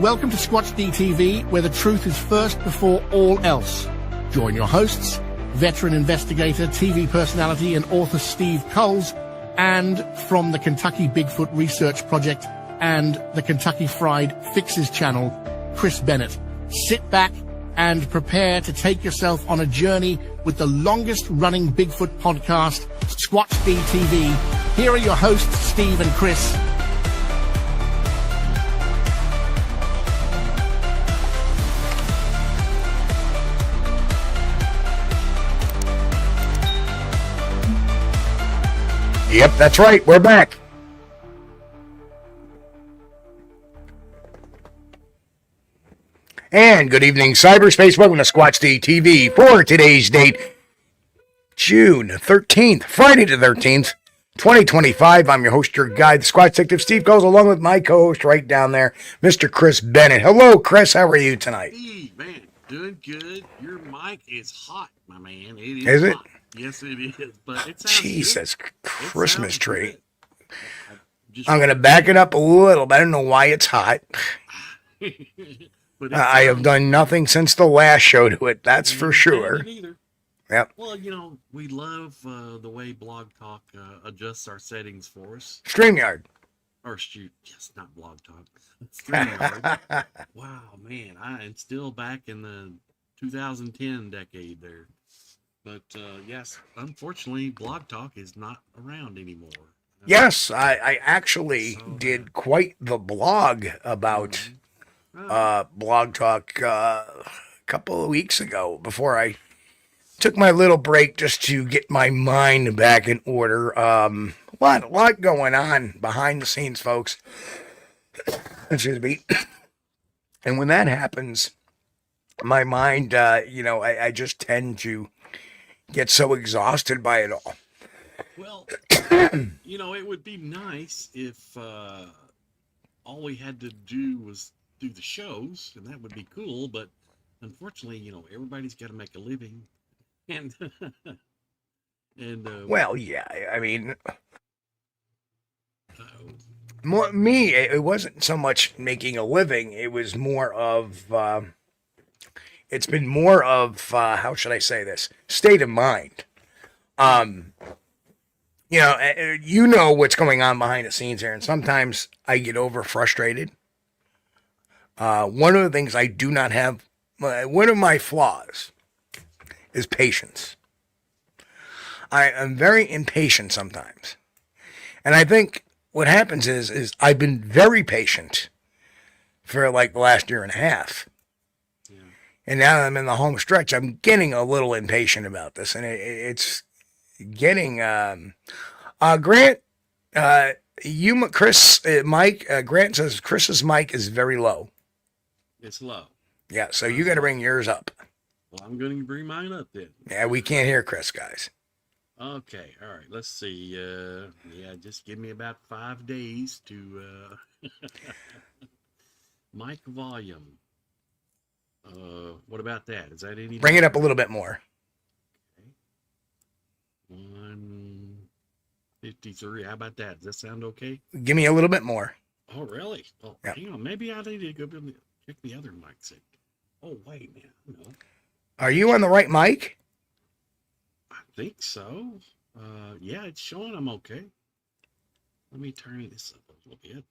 Welcome to Squatch-D TV, where the truth is first before all else. Join your hosts, veteran investigator, TV personality, and author Steve Kulls, and from the Kentucky Bigfoot Research Project and the Kentucky Fried Fixes channel, Chris Bennett. Sit back and prepare to take yourself on a journey with the longest-running Bigfoot podcast, Squatch-D TV. Here are your hosts, Steve and Chris. Yep, that's right. We're back. And good evening, cyberspace. Welcome to Squatch-D TV for today's date, June 13th, Friday the 13th, 2025. I'm your host, your guide, the Squatch Detective, Steve Kulls, along with my co-host right down there, Mr. Chris Bennett. Hello, Chris. How are you tonight? Hey, man. Doing good. Your mic is hot, my man. It is it? Hot. Yes, it is. But it sounds Jesus, good. Christmas tree. Good. I'm going to back it up a little, but I don't know why it's hot. But I have done nothing since the last show to it, that's for sure. Yep. Well, you know, we love the way Blog Talk adjusts our settings for us. StreamYard. Or shoot, yes, not Blog Talk. StreamYard. Wow, man, I am still back in the 2010 decade there. But yes, unfortunately, Blog Talk is not around anymore. Yes, I actually did quite the blog about Blog Talk a couple of weeks ago before I took my little break just to get my mind back in order. A lot going on behind the scenes, folks. Excuse me. And when that happens, my mind, I just tend to get so exhausted by it all. Well, you know, it would be nice if all we had to do was do the shows, and that would be cool. But unfortunately, you know, everybody's got to make a living, and well, yeah, I mean, it wasn't so much making a living. It was more of it's been more of how should I say this? State of mind. You know what's going on behind the scenes here, and sometimes I get over frustrated. One of the things I do not have, one of my flaws is patience. I am very impatient sometimes. And I think what happens is I've been very patient for like the last year and a half. Yeah. And now that I'm in the home stretch, I'm getting a little impatient about this. And it's getting, Grant, Chris, Mike, Grant says Chris's mic is very low. It's low. Yeah, so you got to bring yours up. Well, I'm going to bring mine up then. Yeah, we can't hear Chris, guys. Okay, all right. Let's see. Just give me about 5 days to mic volume. What about that? Is that any? Bring it up a little bit more. Okay. 153. How about that? Does that sound okay? Give me a little bit more. Oh, really? Oh, yeah. Hang on. Maybe I need to go check the other mic set. Oh, wait, man. No. Are you on the right mic? I think so. Yeah, it's showing I'm okay. Let me turn this up a little bit.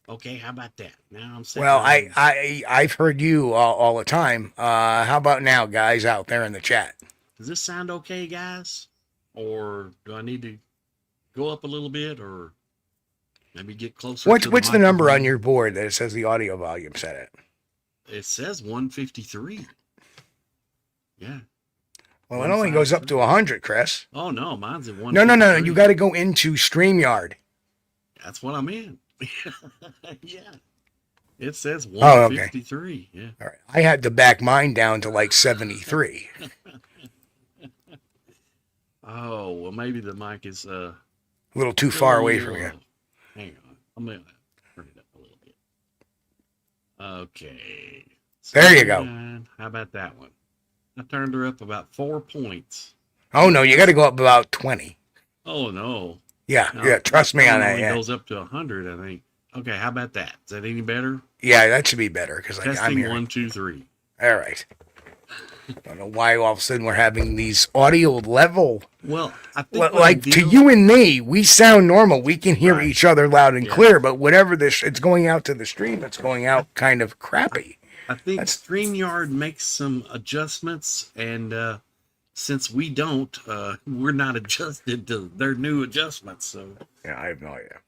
Okay, how about that? Now I'm set. Well, I've heard you all the time. How about now, guys out there in the chat? Does this sound okay, guys? Or do I need to go up a little bit, or maybe get closer? What's the number on your board that it says the audio volume set at? It says 153. Yeah. Well, it only goes up to 100, Chris. Oh, no, mine's at 153. No. You got to go into StreamYard. That's what I'm in. Yeah. It says 153. Oh, okay. Yeah. All right. I had to back mine down to like 73. Oh, well, maybe the mic is a little too far away from you. Hang on. I'm going to turn it up a little bit. Okay. There you go. How about that one? I turned her up about 4 points. Oh, no, you got to go up about 20. Oh, no. Yeah, trust me on that. It Yeah. goes up to 100, I think. Okay, how about that? Is that any better? Yeah, that should be better because I'm Testing here. 1, 2, 3. All right. Don't know why all of a sudden we're having these audio level. Well, I think Like to you and me, we sound normal. We can hear each other loud and clear. But whatever it's going out to the stream, it's going out kind of crappy. I think StreamYard makes some adjustments, and since we don't, we're not adjusted to their new adjustments. So yeah, I have no idea.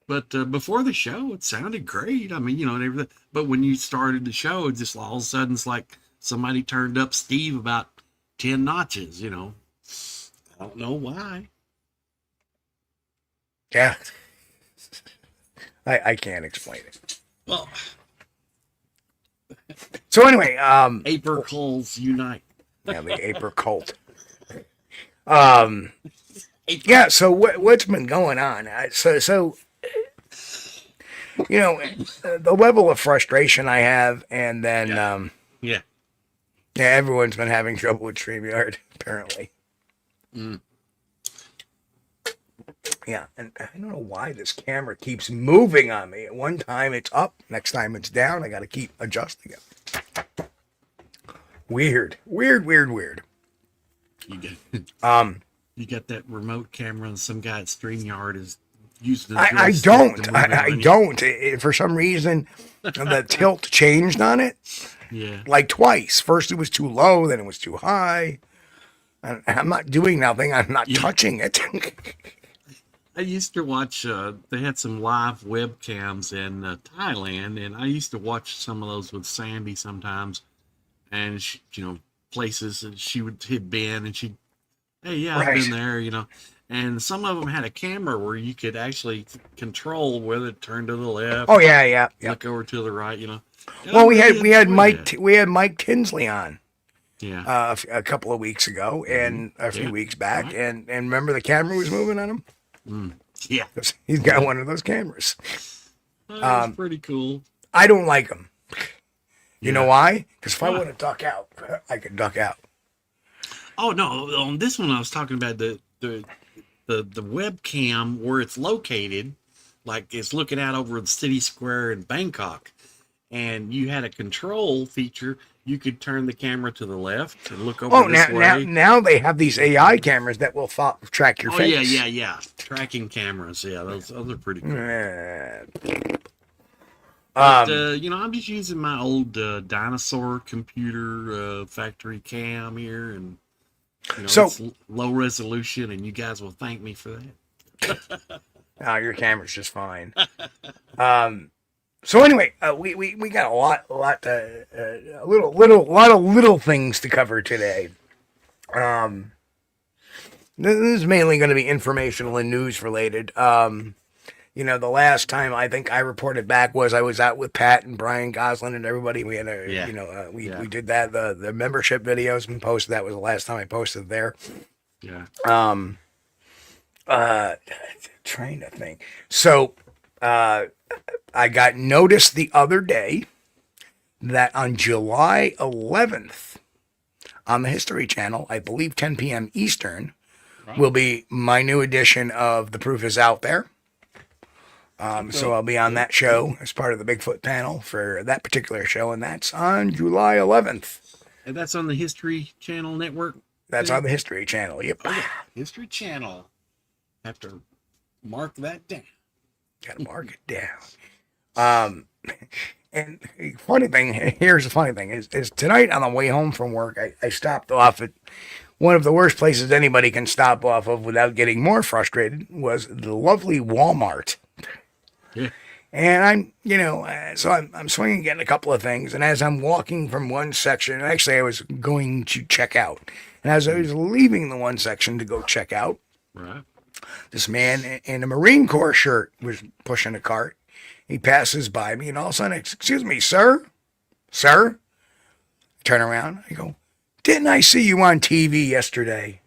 But before the show, it sounded great. I mean, and everything. But when you started the show, it just all of a sudden it's like somebody turned up Steve about 10 notches. I don't know why. Yeah, I can't explain it. Well, so anyway, April Kulls unite. Yeah, the April cult. Yeah. So what's been going on? So the level of frustration I have, and then yeah, everyone's been having trouble with StreamYard apparently. Yeah, and I don't know why this camera keeps moving on me. At one time it's up, next time it's down. I got to keep adjusting it. Weird. You got that remote camera, and some guy at StreamYard is using the I don't. I don't. For some reason, the tilt changed on it. Yeah. Like twice. First it was too low, then it was too high. And I'm not doing nothing. I'm not touching it. I used to watch, they had some live webcams in Thailand, and I used to watch some of those with Sandy sometimes. And, she, places, and she would hit Ben, and she'd, hey, yeah, I've been there, And some of them had a camera where you could actually control whether it turned to the left. Oh, yeah. Look over to the right, Well, we had Mike Tinsley on. Yeah. A couple of weeks ago and a few weeks back. Right. And remember the camera was moving on him? Yeah. He's got one of those cameras. That's pretty cool. I don't like him. You know why? Because if I want to duck out, I can duck out. Oh, no. On this one, I was talking about the webcam where it's located, like it's looking out over the city square in Bangkok. And you had a control feature. You could turn the camera to the left and look over this way. Now they have these AI cameras that will track your face. Yeah. Tracking cameras. Yeah, those are pretty cool. But, I'm just using my old dinosaur computer factory cam here. And, it's low resolution, and you guys will thank me for that. Your camera's just fine. So anyway, we got a lot of little things to cover today. This is mainly going to be informational and news related. The last time I think I reported back was I was out with Pat and Brian Goslin and everybody. We had we did that. The membership videos been posted. That was the last time I posted there. Yeah. Trying to think. So, I got notice the other day that on July 11th on the History Channel, I believe 10 p.m. Eastern, will be my new edition of The Proof Is Out There. So I'll be on that show as part of the Bigfoot panel for that particular show, and that's on July 11th. And that's on the History Channel network? That's on the History Channel, yep. Okay. History Channel. Have to mark that down. Gotta mark it down. And here's the funny thing, is tonight on the way home from work, I stopped off at one of the worst places anybody can stop off of without getting more frustrated, was the lovely Walmart. Yeah. And I'm swinging, getting a couple of things, and as I'm walking from one section, actually I was going to check out, and as I was leaving the one section to go check out, right, this man in a Marine Corps shirt was pushing a cart. He passes by me, and all of a sudden, excuse me, sir? Sir? I turn around. I go, didn't I see you on TV yesterday?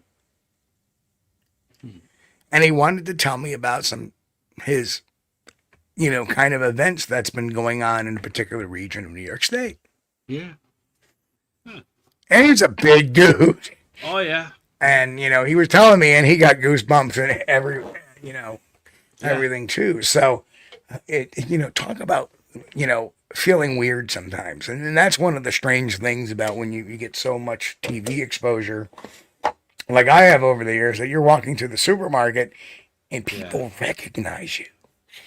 And he wanted to tell me about his kind of events that's been going on in a particular region of New York State. Yeah. Huh. And he's a big dude. Oh, yeah. And, he was telling me, and he got goosebumps and everything too. So, talk about, feeling weird sometimes. And that's one of the strange things about when you get so much TV exposure, like I have over the years, that you're walking to the supermarket and people recognize you.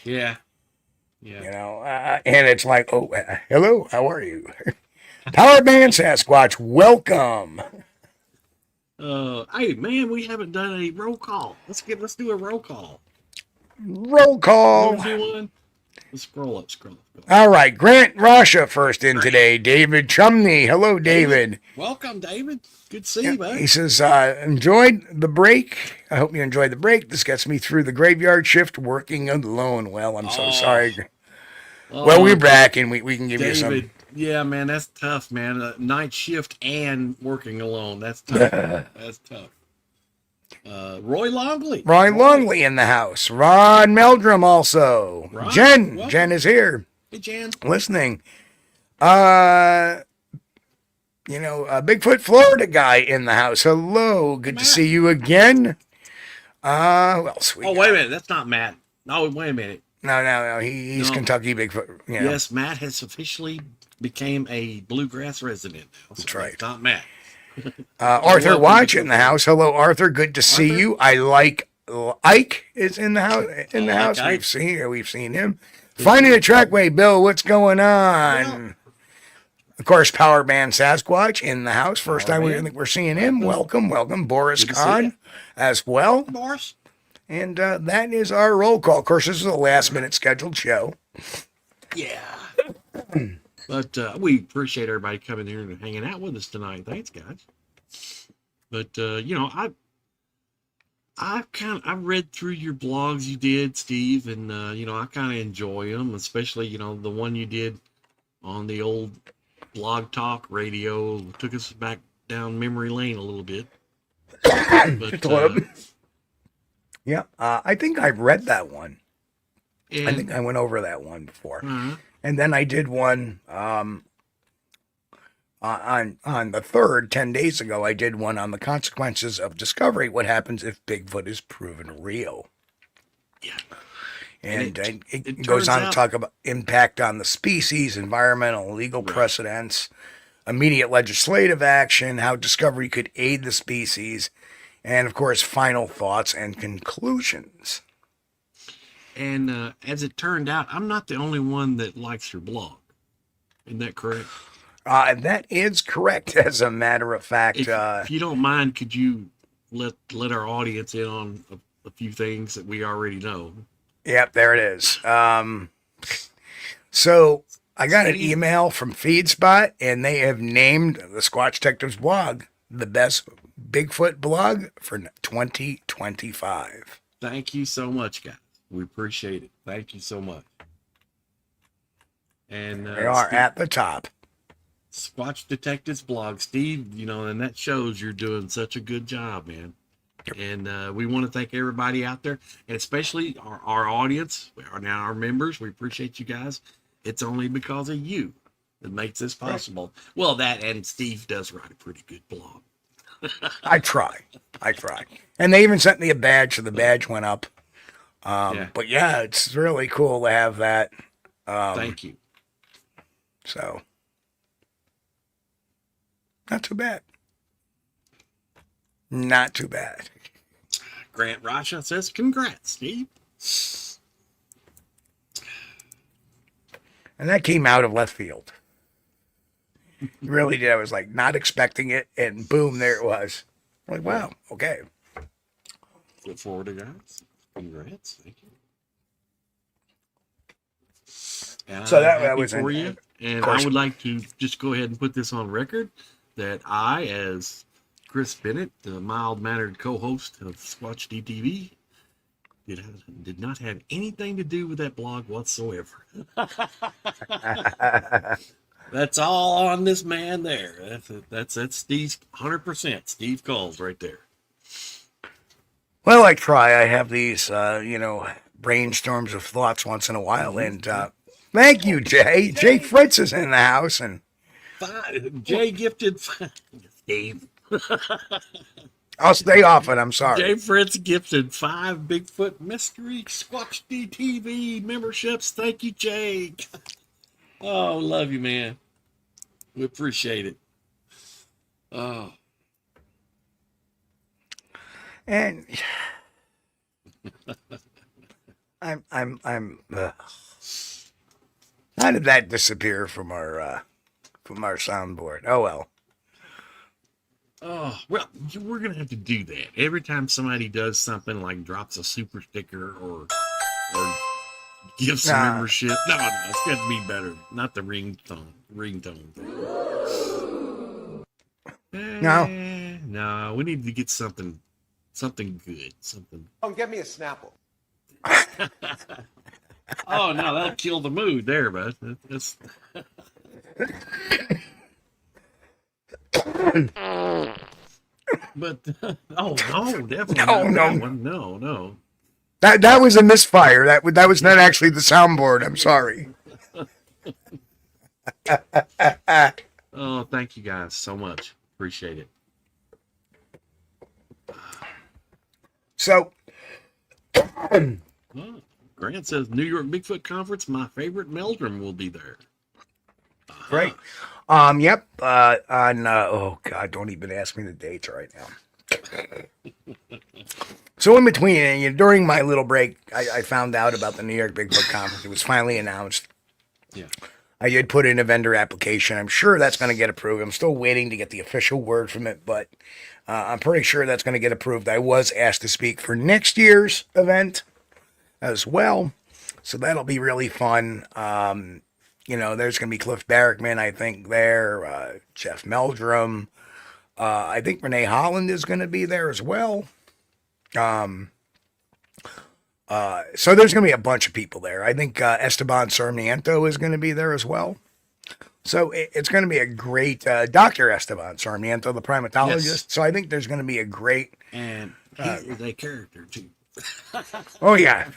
Yeah. Yeah. You know, and it's like, oh, hello, how are you? Powered Man Sasquatch, welcome. Hey man, we haven't done a roll call. Let's do a roll call. Roll call. Let's scroll up. All right, Grant Rasha first in today. David Chumney. Hello, David. Welcome, David. Good to see you, bud. He says, enjoyed the break. I hope you enjoyed the break. This gets me through the graveyard shift working alone. Well, I'm so sorry. Well, we're back and we can give you some. Yeah, man, that's tough, man. Night shift and working alone. That's tough. That's tough. Roy Longley. Roy Longley in the house. Ron Meldrum also. Ron, Jen. welcome. Jen is here. Hey, Jen. Listening. Bigfoot Florida guy in the house. Hello. Good to see you again. Who else we got? Wait a minute. That's not Matt. No, wait a minute. No. He's Kentucky Bigfoot. You know. Yes, Matt has officially became a bluegrass resident now. That's right. Not Matt. Arthur Watch in the house. Hello, Arthur. Good to see you. I like Ike is in the house. We've seen him. Finding a trackway, Bill. What's going on? Of course, Power Band Sasquatch in the house. First time we're seeing him. Welcome. Boris Kahn as well. Boris. And that is our roll call. Of course, this is a last-minute scheduled show. Yeah. But we appreciate everybody coming here and hanging out with us tonight. Thanks, guys. But I read through your blogs you did, Steve, and I kind of enjoy them, especially the one you did on the old Blog Talk Radio. Took us back down memory lane a little bit. But, yeah, I think I've read that one. I think I went over that one before. And then I did one on the 3rd, 10 days ago. I did one on the consequences of discovery. What happens if Bigfoot is proven real? Yeah. And it goes on to talk about impact on the species, environmental, legal precedents, immediate legislative action, how discovery could aid the species, and, of course, final thoughts and conclusions. And as it turned out, I'm not the only one that likes your blog. Isn't that correct? That is correct, as a matter of fact. If you don't mind, could you let our audience in on a few things that we already know? Yep, there it is. So I got an email from FeedSpot, and they have named the Squatch Detective's blog the best Bigfoot blog for 2025. Thank you so much, guys. We appreciate it. Thank you so much. And they are at the top. Squatch Detective's blog, Steve, and that shows you're doing such a good job, man. And we want to thank everybody out there, and especially our audience, our members. We appreciate you guys. It's only because of you that makes this possible. Right. Well, that and Steve does write a pretty good blog. I try. And they even sent me a badge, so the badge went up. But yeah, it's really cool to have that. Thank you. So, not too bad. Not too bad. Grant Rasha says, congrats, Steve. And that came out of left field. It really did. I was like not expecting it, and boom, there it was. I'm like, wow, okay. Look forward to guys. Congrats. Thank you. So that was for you. And I would like to just go ahead and put this on record that I, as Chris Bennett, the mild-mannered co-host of Squatch-D TV, did not have anything to do with that blog whatsoever. That's all on this man there. That's Steve's 100%. Steve Kulls right there. Well, I try. I have these, brainstorms of thoughts once in a while, and thank you, Jay. Jay Fritz is in the house, and Jay gifted Steve. I'll stay off it. I'm sorry. Jay Fritz gifted 5 Bigfoot Mystery Squatch-D TV memberships. Thank you, Jay. Oh, love you, man. We appreciate it. Oh, And how did that disappear from our soundboard? Oh well. oh, well, we're gonna have to do that every time somebody does something like drops a super sticker or gives some Nah. membership. No, it's got to be better. Not the ringtone thing. No. No, we need to get something good, something. Oh, get me a Snapple. Oh no, that'll kill the mood there, bud. That's but oh no, definitely No, not no. that one. No. That was a misfire. That was not actually the soundboard. I'm sorry. Oh, thank you guys so much. Appreciate it. So, Oh, Grant says New York Bigfoot Conference. My favorite Meldrum will be there. great. Yep. Oh God, don't even ask me the dates right now. So in between, and during my little break, I found out about the New York Bigfoot Conference. It was finally announced. Yeah. I did put in a vendor application. I'm sure that's going to get approved. I'm still waiting to get the official word from it, but I'm pretty sure that's going to get approved. I was asked to speak for next year's event as well, so that'll be really fun. There's going to be Cliff Barrickman, I think, there, Jeff Meldrum. I think Renee Holland is going to be there as well. So there's going to be a bunch of people there. I think Esteban Sarmiento is going to be there as well. So it's going to be a great Dr. Esteban Sarmiento, the primatologist. Yes. So I think there's going to be a great. And he is a character too. Oh yeah.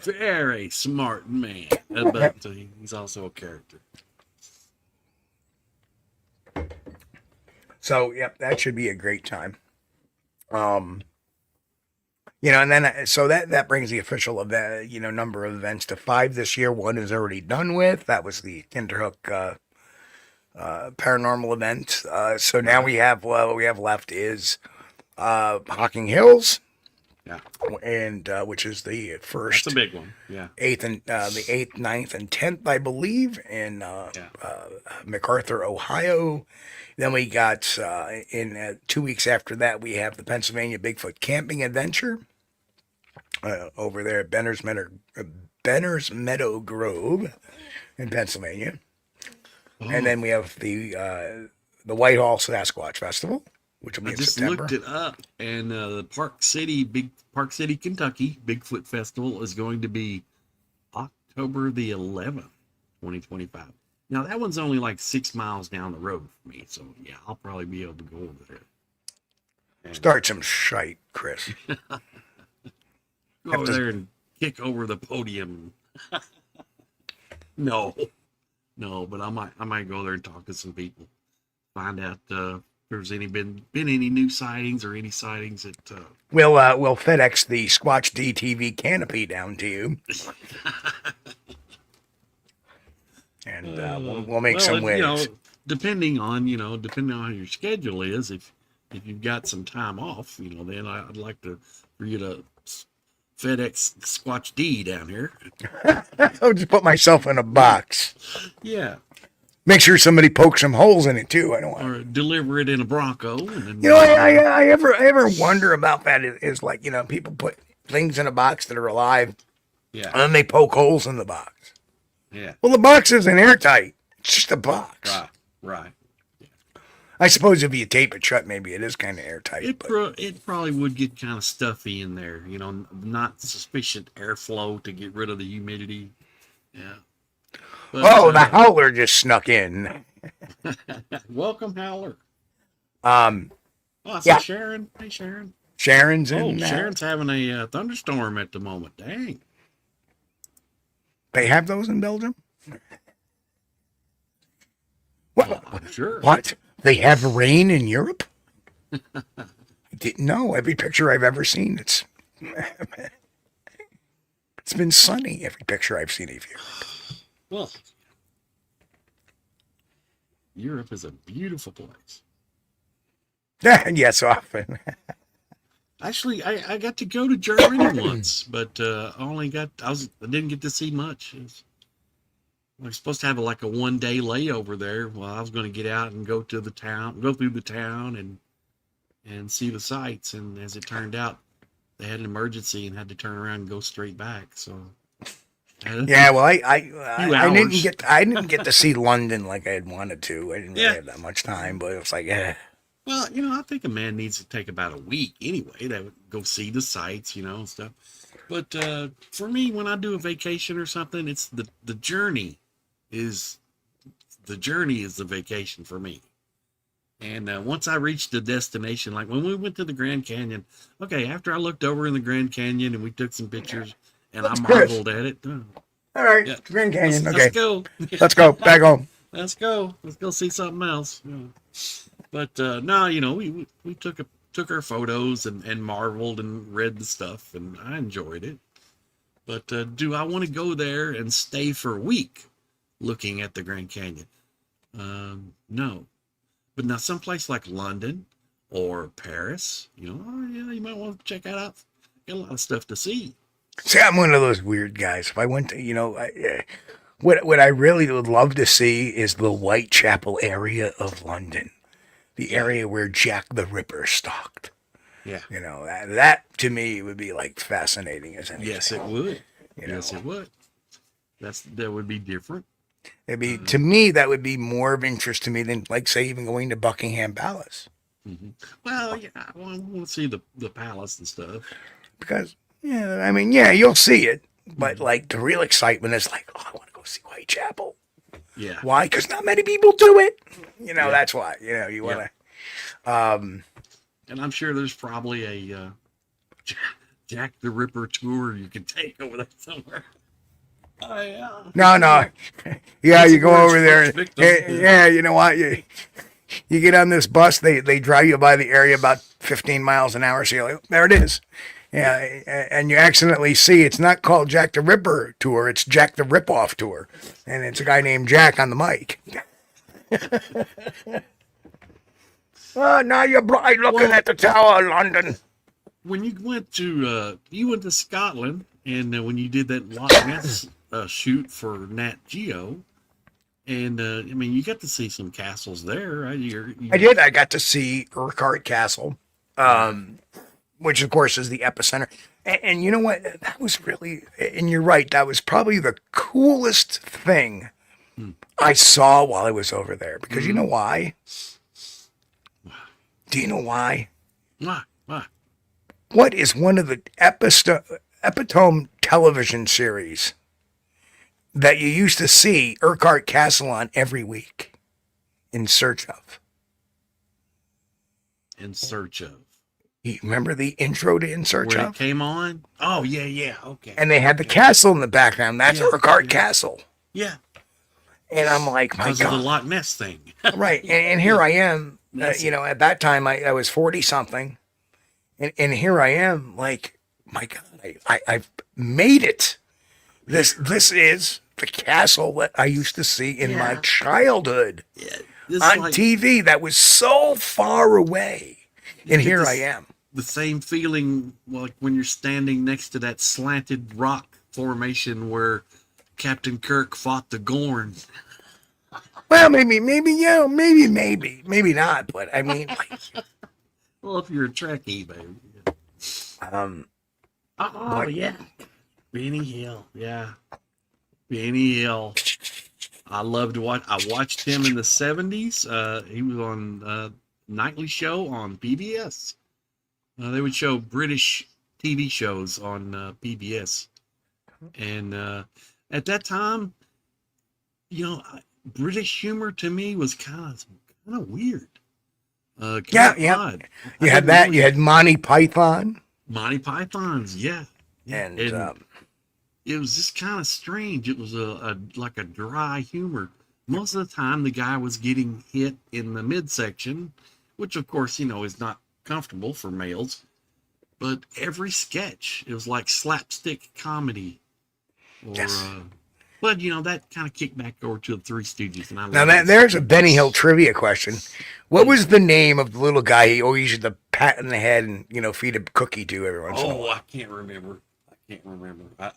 Very smart man, but he's also a character. So yep, that should be a great time. And then so that brings the official event, number of events to 5 this year. 1 is already done with. That was the Kinderhook paranormal event. So now what we have left is Hocking Hills. Yeah. And which is the first, That's a big one. Yeah. 8th and the 8th, 9th, and 10th, I believe, in MacArthur, Ohio. Then we got in 2 weeks after that, we have the Pennsylvania Bigfoot Camping Adventure over there at Benner's Meadow Grove in Pennsylvania. Oh, And then we have the Whitehall Sasquatch Festival, which will be I in just September. looked it up, and the Park City, Kentucky Bigfoot Festival is going to be October the 11th, 2025. Now that one's only like 6 miles down the road from me, so yeah, I'll probably be able to go over there. And Start some shite, Chris. go over there and kick over the podium. No, but I might go there and talk to some people, find out if there's been any new sightings or any sightings at. We'll FedEx the Squatch-D TV canopy down to you, and we'll make some waves. Depending on how your schedule is, if you've got some time off, then I'd like for you to FedEx Squatch-D down here. I'll just put myself in a box. Yeah. Make sure somebody pokes some holes in it too. I don't want. Or deliver it in a Bronco. And then, I ever wonder about that. Is like people put things in a box that are alive, Yeah. and then they poke holes in the box. Yeah. Well, the box isn't airtight. It's just a box. Right. I suppose if you tape it shut, maybe it is kind of airtight. It probably would get kind of stuffy in there. Not sufficient airflow to get rid of the humidity. Yeah. But, the howler just snuck in. welcome, Howler. Yeah. I see Sharon. Hey, Sharon. Sharon's in. Sharon's having a thunderstorm at the moment. Dang. They have those in Belgium? What? I'm sure. What? They have rain in Europe? I didn't know. Every picture I've ever seen, it's been sunny. Every picture I've seen of Europe. Well, Europe is a beautiful place. Yes, often. Actually, I got to go to Germany once, but I didn't get to see much. I was supposed to have like a 1-day layover there. Well, I was going to get out and go through the town and see the sights. And as it turned out, they had an emergency and had to turn around and go straight back. So Yeah, well, I hours. didn't get to see London like I had wanted to. I didn't really have that much time, but it was like, Well, I think a man needs to take about a week anyway. That would go see the sights, and stuff. But for me, when I do a vacation or something, it's the journey is the vacation for me. And once I reached the destination, like when we went to the Grand Canyon, okay, after I looked over in the Grand Canyon and we took some pictures and I marveled at it. all right, Yeah, Grand Canyon. Okay, let's go. let's go back home. Let's go see something else. But no, we took our photos and marveled and read the stuff, and I enjoyed it. But do I want to go there and stay for a week looking at the Grand Canyon? No. But now someplace like London or Paris, you might want to check that out. Got a lot of stuff to see. See, I'm one of those weird guys. If I went to, what I really would love to see is the Whitechapel area of London, the area where Jack the Ripper stalked. Yeah. That to me would be like fascinating as anything. Yes, it would. Yes, it would. That would be different. To me, that would be more of interest to me than, like, say, even going to Buckingham Palace. Mm-hmm. Well, yeah, I want to see the palace and stuff. Because, you'll see it, but like the real excitement is like, oh, I want to go see Whitechapel. Yeah. Why? Because not many people do it. That's why. You want to. And I'm sure there's probably a Jack the Ripper tour you can take over there somewhere. Oh, yeah. No. Yeah, you go over there. Yeah, you know what? You get on this bus, they drive you by the area about 15 miles an hour. So you're like, there it is. Yeah, and you accidentally see it's not called Jack the Ripper tour, it's Jack the Rip-Off tour. And it's a guy named Jack on the mic. Oh, now you're bright looking at the Tower of London. When you went to Scotland, and when you did that Loch Ness shoot for NatGeo, and you got to see some castles there. Right? I did. I got to see Urquhart Castle, which of course is the epicenter. And you know what? That was really, and you're right, that was probably the coolest thing I saw while I was over there. Because you know why? Do you know why? Why? What is one of the epitome television series that you used to see Urquhart Castle on every week? In Search of. In Search of. You remember the intro to In Search Where of? it came on? Oh, yeah, okay. And they had the castle in the background. That's Urquhart Castle. Yeah. And I'm like, my because God. of the Loch Ness thing. Right. And here I am, at that time I was 40 something. And here I am, like, my God, I've made it. This is the castle that I used to see in my childhood on TV that was so far away. And here I am. The same feeling like when you're standing next to that slanted rock formation where Captain Kirk fought the Gorn. Well, maybe not. But I mean, like, well, if you're a Trekkie, baby. Yeah. Benny Hill. Yeah. Benny Hill. I loved what I watched him in the 70s. He was on nightly show on PBS. They would show British TV shows on PBS. And at that time, British humor to me was kind of weird. Yeah. You had that. You had Monty Python. Monty Python's, yeah. And it was just kind of strange. It was like a dry humor. Most of the time, the guy was getting hit in the midsection, which of course, is not comfortable for males. But every sketch, it was like slapstick comedy. Or, yes. But that kind of kicked back over to the Three Stooges, and I Now love there's a Benny Hill trivia question. What was the name of the little guy he always used to pat in the head and feed a cookie to every once in a while? I can't remember.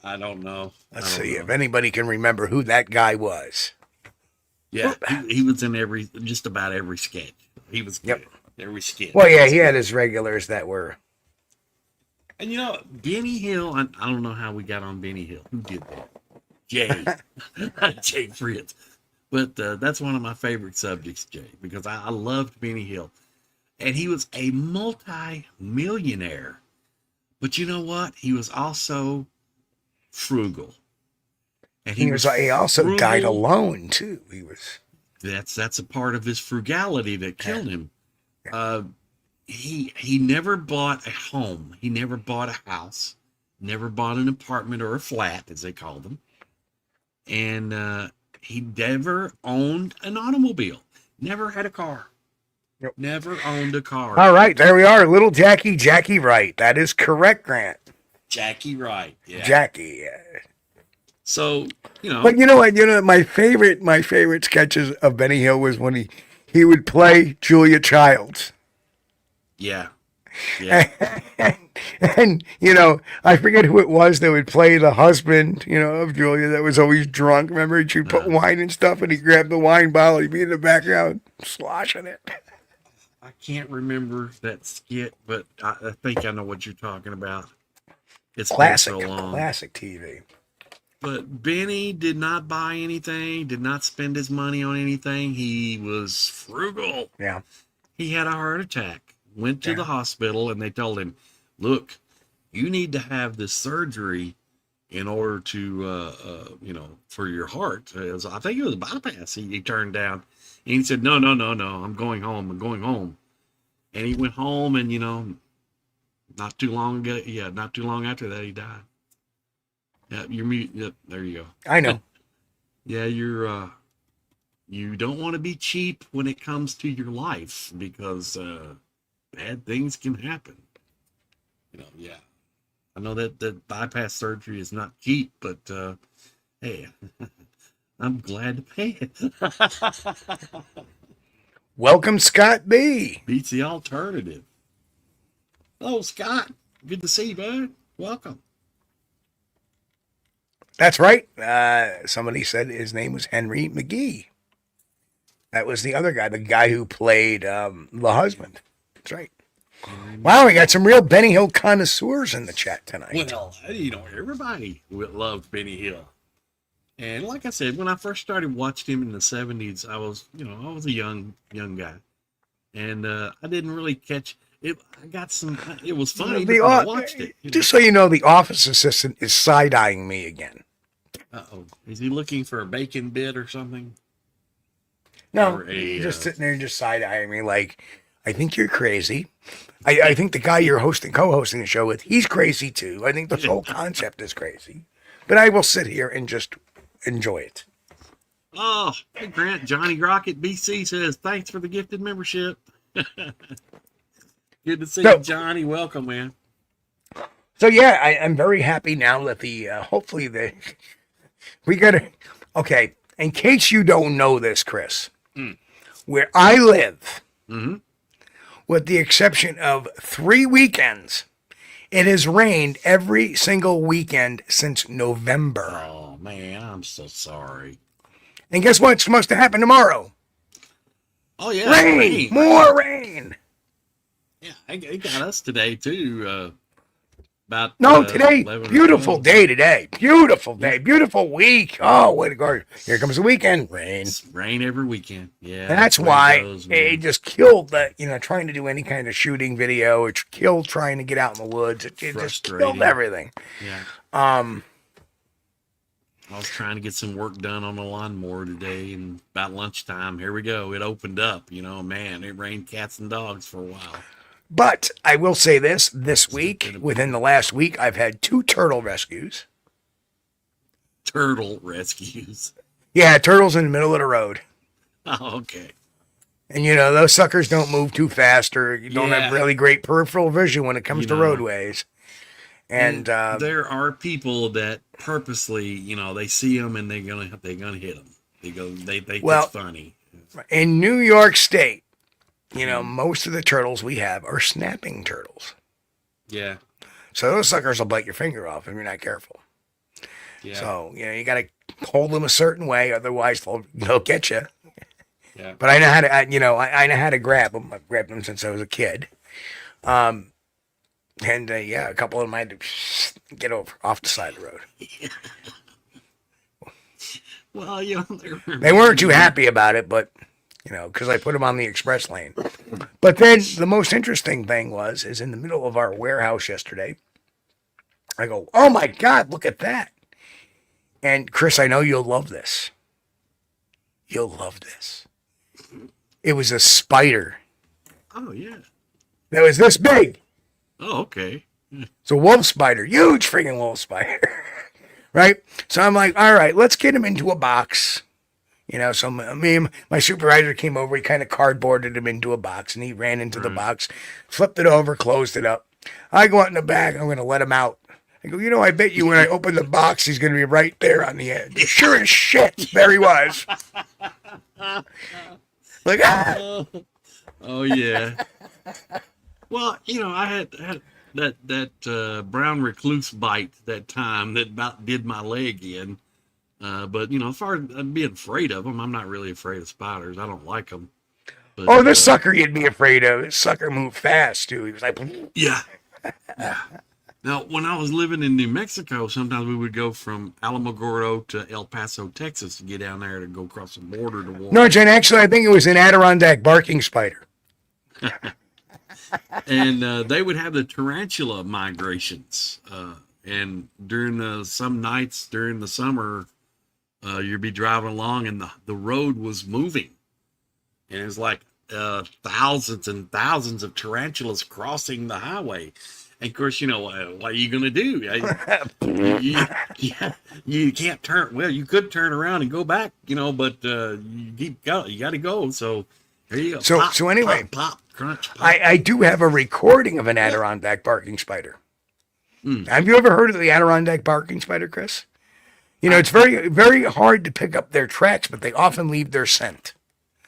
I don't know. Let's see if anybody can remember who that guy was. Yeah, he was in just about every sketch. He was good. Every sketch. Well, yeah, he had his regulars that were. And Benny Hill, I don't know how we got on Benny Hill. Who did that? Jay. Jay Fritz. But that's one of my favorite subjects, Jay, because I loved Benny Hill. And he was a multi-millionaire. But you know what? He was also frugal. And he also frugal. died alone, too. That's a part of his frugality that killed him. He never bought a home. He never bought a house. Never bought an apartment or a flat, as they called them. And he never owned an automobile. Never had a car. Yep. Never owned a car. All right, there we are. Little Jackie Wright. That is correct, Grant. Jackie Wright. Yeah. Jackie. Yeah. So, But you know what? My favorite sketches of Benny Hill was when he would play Julia Childs. Yeah. And I forget who it was that would play the husband, of Julia that was always drunk. Remember, she'd put wine and stuff, and he'd grab the wine bottle, he'd be in the background sloshing it. I can't remember that skit, but I think I know what you're talking about. It's classic TV. But Benny did not buy anything, did not spend his money on anything. He was frugal. Yeah. He had a heart attack, went to the hospital, and they told him, look, you need to have this surgery in order to, for your heart. I think it was a bypass he turned down. And he said, no, I'm going home. And he went home, and, not too long after that, he died. Yeah, you're mute. Yep, there you go. I know. Yeah, you don't want to be cheap when it comes to your life because bad things can happen. Yeah. I know that bypass surgery is not cheap, but hey, I'm glad to pay it. Welcome, Scott B. Beats the alternative. Hello, Scott. Good to see you, bud. Welcome. That's right. Somebody said his name was Henry McGee. That was the other guy, the guy who played the husband. That's right. Wow, we got some real Benny Hill connoisseurs in the chat tonight. Well, everybody loved Benny Hill. And like I said, when I first started watching him in the 70s, I was a young guy. And I didn't really catch it. It was funny because I watched it. Just so you know, the office assistant is side-eyeing me again. Uh-oh. Is he looking for a bacon bit or something? No, he's just sitting there just side-eyeing me like, I think you're crazy. I think the guy you're co-hosting the show with, he's crazy too. I think this whole concept is crazy. But I will sit here and just enjoy it. Oh, hey Grant, Johnny Rocket BC says, thanks for the gifted membership. Good to see you, Johnny. Welcome, man. So yeah, I'm very happy now that okay, in case you don't know this, Chris, where I live, with the exception of 3 weekends, it has rained every single weekend since November. Oh, man, I'm so sorry. And guess what's supposed to happen tomorrow? Oh, yeah. Rain! More rain! Yeah, it got us today, too. Today, beautiful day today. Beautiful day, beautiful week. Oh, way to go. Here comes the weekend. Rain. It's rain every weekend. Yeah. That's why it just killed trying to do any kind of shooting video. It killed trying to get out in the woods. It just killed everything. Yeah. I was trying to get some work done on the lawnmower today, and about lunchtime, here we go. It opened up, man, it rained cats and dogs for a while. But I will say this week, within the last week, I've had 2 turtle rescues. Turtle rescues? Yeah, turtles in the middle of the road. Oh, okay. And, those suckers don't move too fast, or you don't have really great peripheral vision when it comes to roadways. And there are people that purposely, they see them and they're gonna hit them. They think it's funny. in New York State, Mm-hmm. most of the turtles we have are snapping turtles. Yeah. So those suckers will bite your finger off if you're not careful. Yeah. So, you got to hold them a certain way, otherwise they'll get you. Yeah. But I know how to, I know how to grab them. I've grabbed them since I was a kid. And a couple of them I had to get off the side of the road. Well, they weren't too happy about it, but because I put them on the express lane. But then the most interesting thing is in the middle of our warehouse yesterday, I go, oh my God, look at that. And Chris, I know you'll love this. You'll love this. It was a spider. Oh, yeah. That was this big. Oh, okay. It's a wolf spider, huge freaking wolf spider. Right? So I'm like, all right, let's get him into a box. So me and my supervisor came over, he kind of cardboarded him into a box, and he ran into the box, flipped it over, closed it up. I go out in the back, I'm going to let him out. I go, I bet you when I open the box, he's going to be right there on the edge. Sure as shit, there he was. Like, Oh, yeah. Well, I had that brown recluse bite that time that about did my leg in. But as far as being afraid of them, I'm not really afraid of spiders. I don't like them. But, this sucker you'd be afraid of. This sucker moved fast too. He was like, yeah. Now, when I was living in New Mexico, sometimes we would go from Alamogordo to El Paso, Texas, to get down there to go across the border to war. No, Jen, actually, I think it was an Adirondack barking spider. And they would have the tarantula migrations. And during some nights during the summer, you'd be driving along and the road was moving. And it was like thousands and thousands of tarantulas crossing the highway. And of course, what are you going to do? You can't turn. Well, you could turn around and go back, but you got to go. So there you go. So, pop, so anyway, pop, crunch, pop. I do have a recording of an Adirondack barking spider. Have you ever heard of the Adirondack barking spider, Chris? It's very, very hard to pick up their tracks, but they often leave their scent.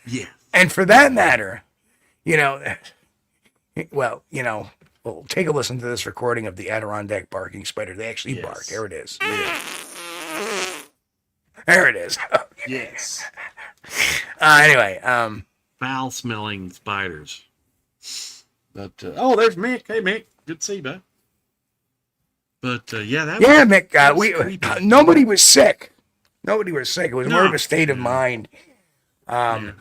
Yeah. And for that matter, well, take a listen to this recording of the Adirondack barking spider. They actually bark. There it is. Yeah. There it is. Yes. Anyway, Foul-smelling spiders. But there's Mick. Hey, Mick. Good to see you, bud. But Mick. Nobody was sick. Nobody was sick. It was more of a state of mind. And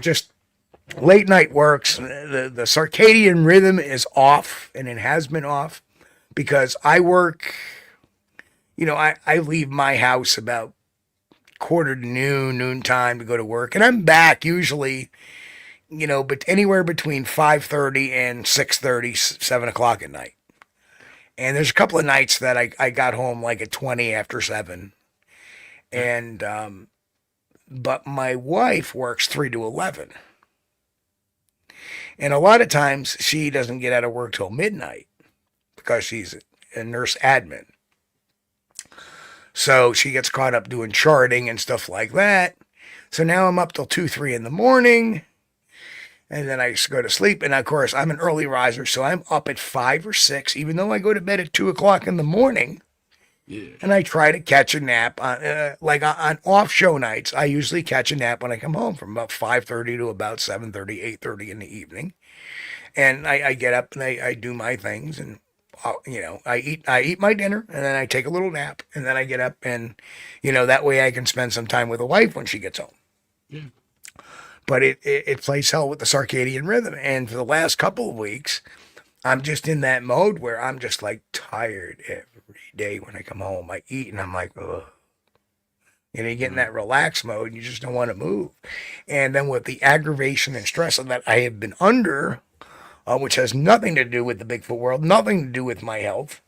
just late night works. The circadian rhythm is off, and it has been off because I work. I leave my house about quarter to noon time to go to work, and I'm back usually, but anywhere between 5:30 and 6:30, 7 o'clock at night. And there's a couple of nights that I got home like at 20 after 7. And, but my wife works 3 to 11. And a lot of times she doesn't get out of work till midnight because she's a nurse admin. So she gets caught up doing charting and stuff like that. So now I'm up till 2, 3 in the morning. And then I go to sleep. And of course, I'm an early riser. So I'm up at 5 or 6, even though I go to bed at 2 o'clock in the morning. Yeah. And I try to catch a nap. On off show nights, I usually catch a nap when I come home from about 5:30 to about 7:30, 8:30 in the evening. And I get up and I do my things. And, I eat my dinner. And then I take a little nap. And then I get up. And, that way I can spend some time with the wife when she gets home. Yeah. But it plays hell with the circadian rhythm. And for the last couple of weeks, I'm just in that mode where I'm just like tired every day when I come home. I eat and I'm like, ugh. You get in that relaxed mode and you just don't want to move. And then with the aggravation and stress that I have been under, which has nothing to do with the Bigfoot world, nothing to do with my health,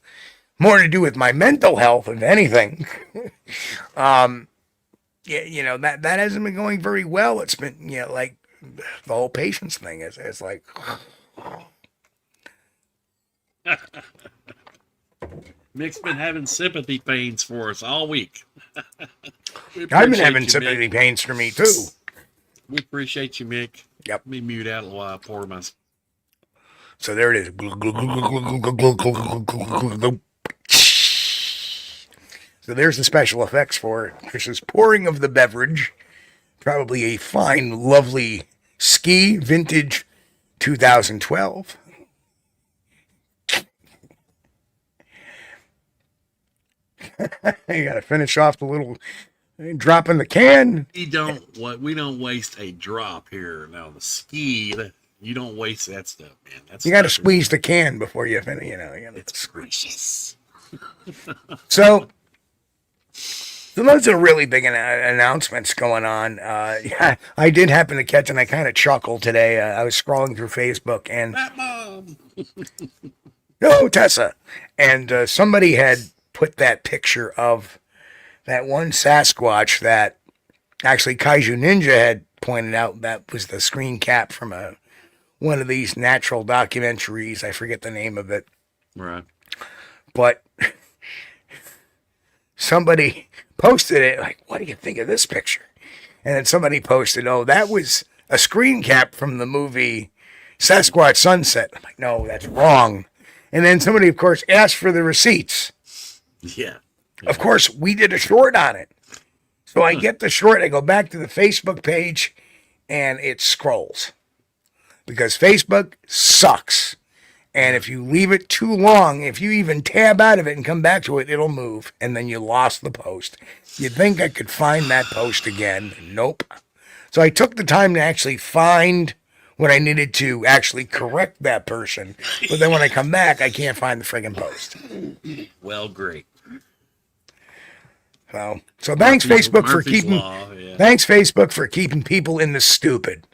more to do with my mental health, if anything. That hasn't been going very well. It's been, like the whole patience thing is like, Mick's been having sympathy pains for us all week. I've been having sympathy pains for me too. We appreciate you, Mick. Yep. Let me mute out while I pour my. So there it is. So there's the special effects for it. Chris's pouring of the beverage. Probably a fine, lovely ski vintage 2012. You got to finish off the little drop in the can. We don't waste a drop here. Now the ski, you don't waste that stuff, man. That's You got to squeeze the can before you finish. It's precious. So those are really big announcements going on. Yeah, I did happen to catch, and I kind of chuckled today. I was scrolling through Facebook, and Mom. no, Tessa, and somebody had put that picture of that one Sasquatch that actually Kaiju Ninja had pointed out that was the screen cap from one of these natural documentaries. I forget the name of it. Right. But somebody posted it like, what do you think of this picture? And then somebody posted, oh, that was a screen cap from the movie Sasquatch Sunset. I'm like, no, that's wrong. And then somebody, of course, asked for the receipts. Yeah. Of course, we did a short on it. So I get the short, I go back to the Facebook page, and it scrolls. Because Facebook sucks. And if you leave it too long, if you even tab out of it and come back to it, it'll move. And then you lost the post. You'd think I could find that post again. Nope. So I took the time to actually find what I needed to actually correct that person. But then when I come back, I can't find the friggin' post. Well, great. So thanks Facebook for Murphy's keeping Law, yeah. thanks Facebook for keeping people in the stupid.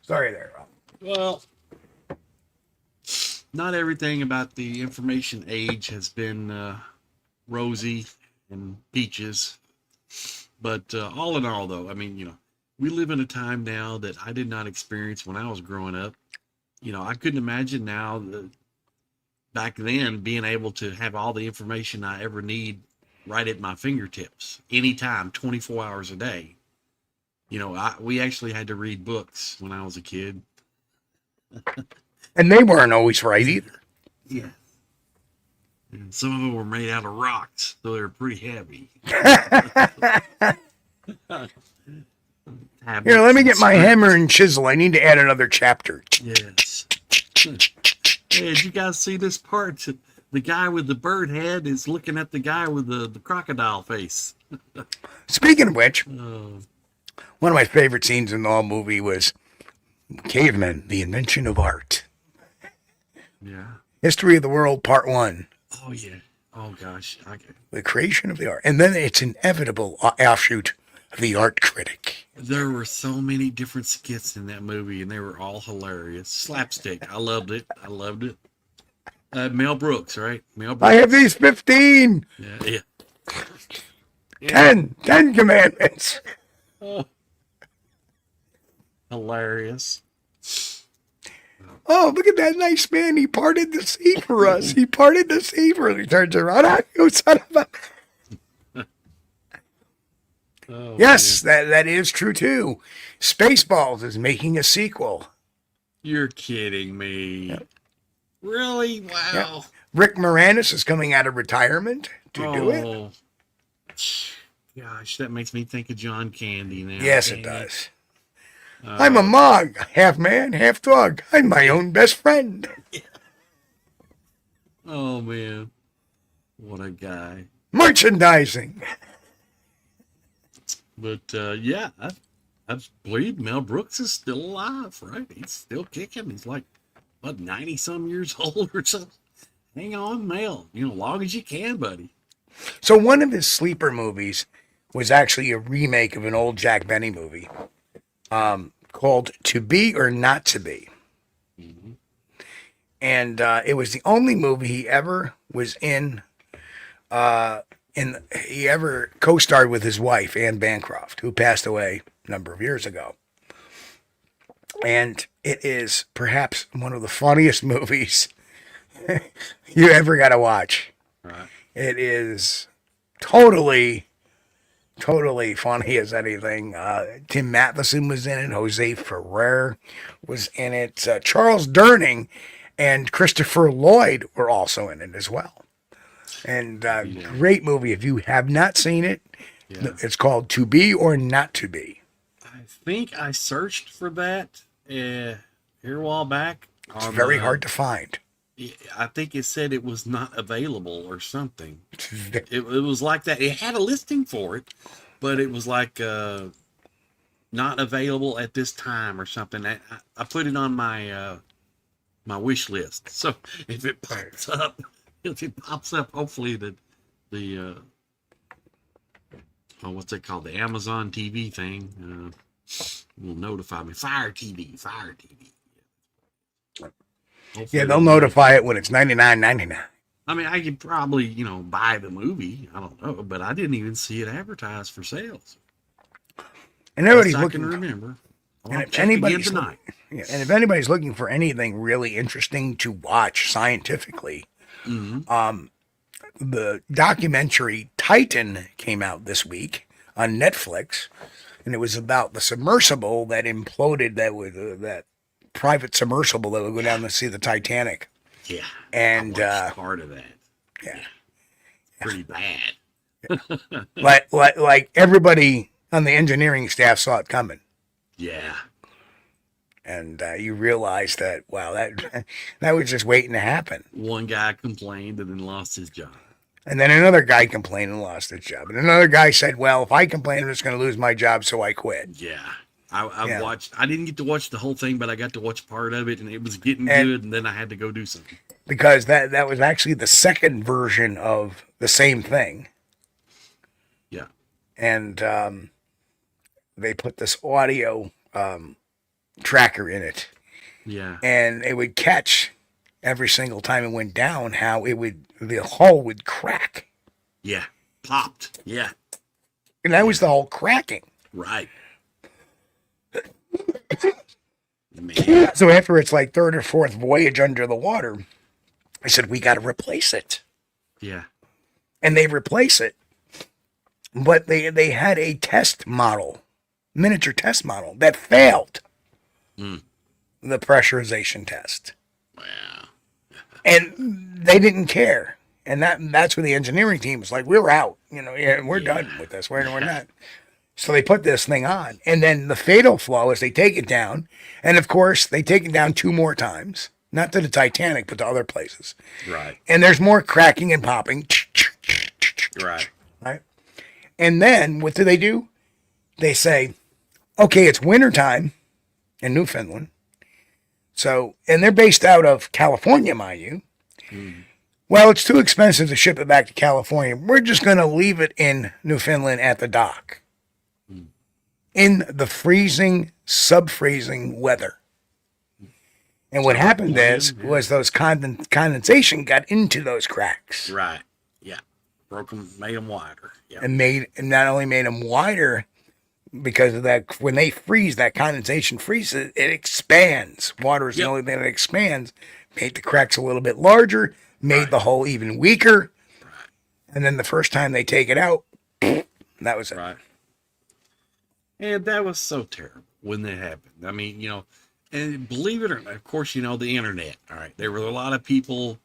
Sorry there, Rob. Well, not everything about the information age has been rosy and peaches. But all in all, though, I mean, we live in a time now that I did not experience when I was growing up. I couldn't imagine now back then being able to have all the information I ever need right at my fingertips, anytime, 24 hours a day. We actually had to read books when I was a kid. And they weren't always right either. Yeah. And some of them were made out of rocks, so they were pretty heavy. Here, let me get my hammer and chisel. I need to add another chapter. Yes. Hey, did you guys see this part? The guy with the bird head is looking at the guy with the crocodile face. Speaking of which, one of my favorite scenes in the whole movie was Cavemen, the Invention of Art. Yeah. History of the World, Part 1. Oh, yeah. Oh, gosh. The creation of the art. And then it's inevitable offshoot of the art critic. There were so many different skits in that movie, and they were all hilarious. Slapstick. I loved it. Mel Brooks, right? Mel Brooks. I have these 15. Yeah. 10 commandments. Oh. Hilarious. Oh, look at that nice man. He parted the sea for us. He parted the sea for us. He turns around. Ah, you son of a... Oh, yes, that is true too. Spaceballs is making a sequel. You're kidding me. Yep. Really? Wow. Yep. Rick Moranis is coming out of retirement to do it. Gosh, that makes me think of John Candy now. Yes, it does. I'm a Mog, half man, half dog. I'm my own best friend. Oh, man. What a guy. Merchandising. But, yeah, I believe Mel Brooks is still alive, right? He's still kicking. He's like, 90-some years old or something? Hang on, Mel. Long as you can, buddy. So one of his sleeper movies was actually a remake of an old Jack Benny movie called To Be or Not to Be. Mm-hmm. And it was the only movie he ever was in he ever co-starred with his wife, Anne Bancroft, who passed away a number of years ago. And it is perhaps one of the funniest movies you ever got to watch. Right. It is totally funny as anything. Tim Matheson was in it. Jose Ferrer was in it. Charles Durning and Christopher Lloyd were also in it as well. And great movie. If you have not seen it, it's called To Be or Not to Be. I think I searched for that here a while back. It's very hard to find. I think it said it was not available or something. It was like that. It had a listing for it, but it was like not available at this time or something. I put it on my my wish list. So if it pops up, hopefully the what's it called? The Amazon TV thing will notify me. Fire TV. Hopefully yeah, they'll notify it when it's $99.99. I mean, I could probably, buy the movie. I don't know, but I didn't even see it advertised for sales. And everybody's I looking. can remember. And if anybody's looking for anything really interesting to watch scientifically, the documentary Titan came out this week on Netflix, and it was about the submersible that imploded. That private submersible that would go down to see the Titanic. Yeah, and I watched part of that. Yeah, pretty bad. like everybody on the engineering staff saw it coming. Yeah, and you realize that that was just waiting to happen. One guy complained and then lost his job. And then another guy complained and lost his job. And another guy said, well, if I complain, I'm just going to lose my job, so I quit. Yeah. I watched. I didn't get to watch the whole thing, but I got to watch part of it, and it was getting good. And then I had to go do something because that was actually the second version of the same thing. Yeah, and they put this audio tracker in it. Yeah, and it would catch every single time it went down how the hull would crack. Yeah, popped. Yeah, and that was the whole cracking. Right. Man. So after its like third or fourth voyage under the water, I said, we got to replace it. Yeah. And they replace it. But they had a test model, miniature test model, that failed the pressurization test. Wow. And they didn't care. And that's where the engineering team was like, we're out. We're done with this. We're not. So they put this thing on. And then the fatal flaw is they take it down. And, of course, they take it down 2 more times. Not to the Titanic, but to other places. Right. And there's more cracking and popping. Right. Right. And then what do? They say, okay, it's wintertime in Newfoundland. So, and they're based out of California, mind you. Well, it's too expensive to ship it back to California. We're just going to leave it in Newfoundland at the dock. In the freezing, sub-freezing weather. And what happened was those condensation got into those cracks. Right. Yeah. Broke them, made them wider. Yeah. And not only made them wider, because of that, when they freeze, that condensation freezes, it expands. Water is the only thing that expands. Made the cracks a little bit larger, made the hole even weaker. Right. And then the first time they take it out, that was it. Right. And that was so terrible when that happened. I mean, and believe it or not, of course, the internet. All right. There were a lot of people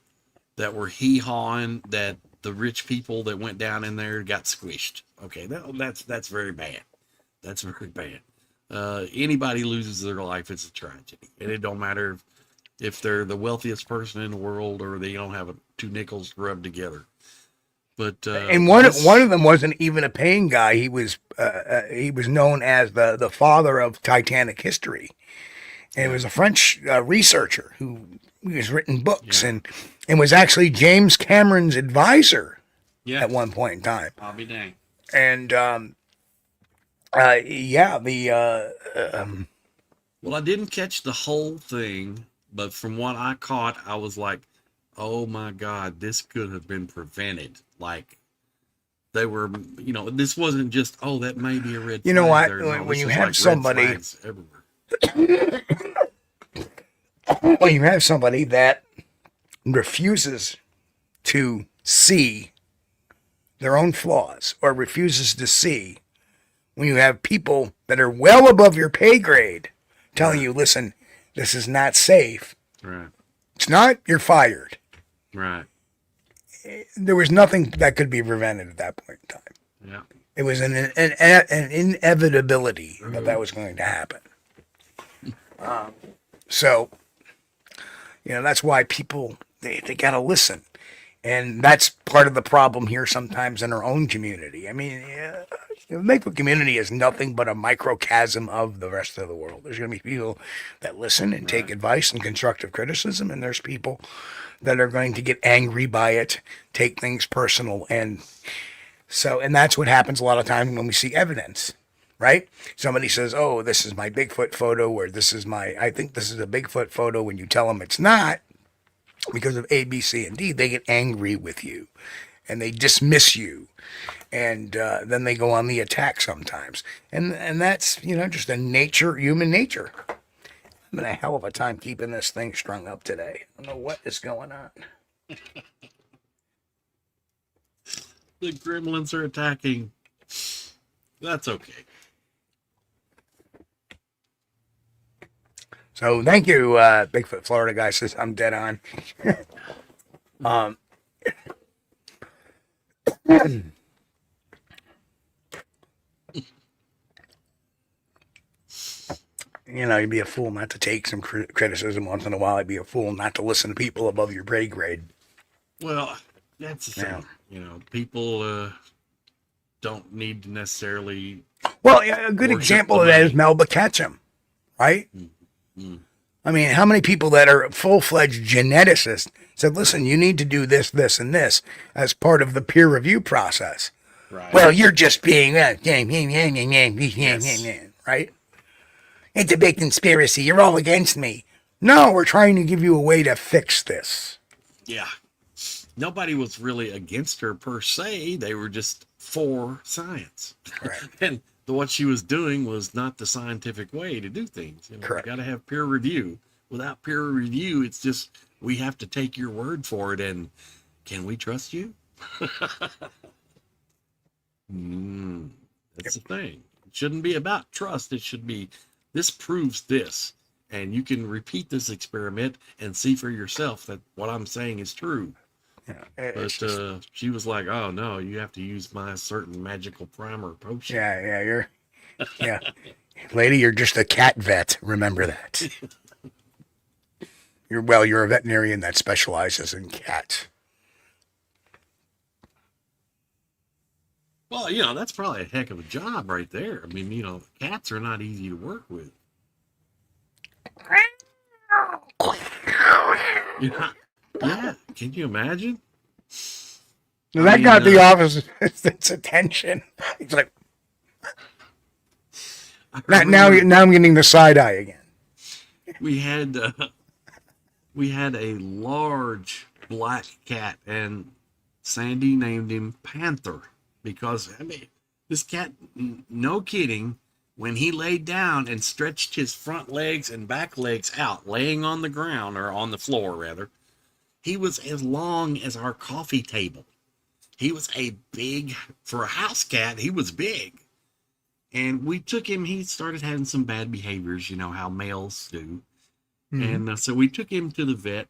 that were hee-hawing that the rich people that went down in there got squished. Okay. That's very bad. That's very bad. Anybody loses their life, it's a tragedy. And it don't matter if they're the wealthiest person in the world or they don't have 2 nickels rubbed together. But and one of them wasn't even a paying guy. He was known as the father of Titanic history, and it was a French researcher who has written books and was actually James Cameron's advisor at one point in time. I'll be dang. And well, I didn't catch the whole thing, but from what I caught, I was like, oh my God, this could have been prevented. Like they were, this wasn't just, that may be a red flag. You know what? No, when you have have somebody, when you have somebody that refuses to see their own flaws or refuses to see, when you have people that are well above your pay grade telling you, listen, this is not safe. Right. It's not, you're fired. Right. There was nothing that could be prevented at that point in time. Yeah. It was an inevitability that was going to happen. So, that's why people, they got to listen. And that's part of the problem here sometimes in our own community. I mean, the Bigfoot community is nothing but a microcosm of the rest of the world. There's going to be people that listen and take advice and constructive criticism, and there's people that are going to get angry by it, take things personal. And that's what happens a lot of times when we see evidence, right? Somebody says, oh, this is my Bigfoot photo, or I think this is a Bigfoot photo. When you tell them it's not, because of A, B, C, and D, they get angry with you and they dismiss you. And then they go on the attack sometimes. And that's, just human nature. I'm having a hell of a time keeping this thing strung up today. I don't know what is going on. The gremlins are attacking. That's okay. So thank you, Bigfoot Florida guy says I'm dead on. You'd be a fool not to take some criticism once in a while. I'd be a fool not to listen to people above your pay grade. Well, that's the thing. People don't need to necessarily. Well, a good example of that is Melba Ketchum, right? Mm-hmm. I mean, how many people that are full-fledged geneticists said, listen, you need to do this, this, and this as part of the peer review process. Right. Well, you're just being, right? It's a big conspiracy. You're all against me. No, we're trying to give you a way to fix this. Yeah. Nobody was really against her per se. They were just for science. Correct. And what she was doing was not the scientific way to do things. Correct. You got to have peer review. Without peer review, it's just, we have to take your word for it. And can we trust you? That's the thing. It shouldn't be about trust. It should be, this proves this. And you can repeat this experiment and see for yourself that what I'm saying is true. Yeah, but she was like, oh no, you have to use my certain magical primer potion. Yeah, lady, you're just a cat vet. Remember that. You're a veterinarian that specializes in cats. Well, that's probably a heck of a job right there. I mean, cats are not easy to work with. Yeah, can you imagine? That got the officer's attention. He's like, now I'm getting the side eye again. We had a large black cat, and Sandy named him Panther because this cat, no kidding, when he laid down and stretched his front legs and back legs out, laying on the ground, or on the floor rather, he was as long as our coffee table. He was for a house cat, he was big. And we took him, he started having some bad behaviors, how males do. Mm-hmm. And so we took him to the vet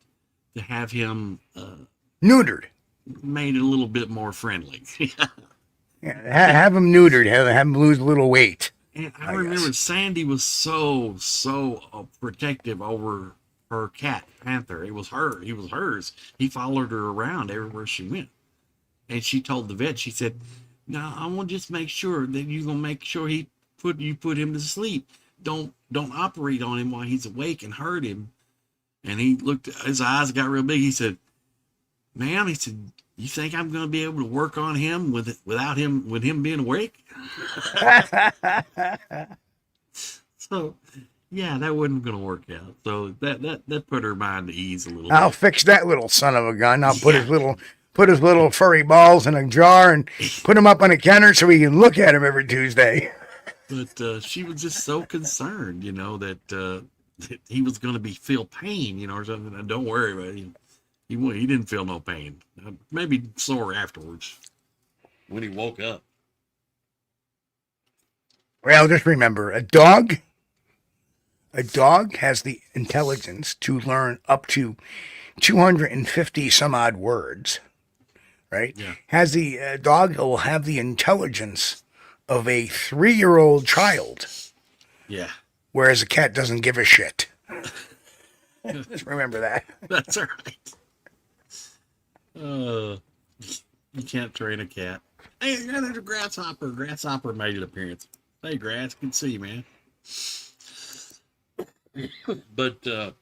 to have him neutered. Made it a little bit more friendly. Yeah, have him neutered, have him lose a little weight. And I remember Sandy was so protective over her cat, Panther. It was her. He was hers. He followed her around everywhere she went. And she told the vet, she said, "Now I want to just make sure that you're gonna make sure you put him to sleep. Don't operate on him while he's awake and hurt him." And he looked. His eyes got real big. He said, "Ma'am," he said, "you think I'm gonna be able to work on him with him being awake?" So, yeah, that wasn't gonna work out. So that put her mind at ease a little. I'll fix that little son of a gun. I'll put his little furry balls in a jar and put him up on a counter so we can look at him every Tuesday. But she was just so concerned, that he was going to feel pain, or something. And don't worry about it. He didn't feel no pain. Maybe sore afterwards when he woke up. Well, just remember, a dog has the intelligence to learn up to 250 some odd words, right? Yeah. Has the dog will have the intelligence of a 3-year-old child, Yeah. whereas a cat doesn't give a shit. Just remember that. That's all right. You can't train a cat. Hey, there's a grasshopper. Grasshopper made an appearance. Hey, Grass, good to see you, man. But,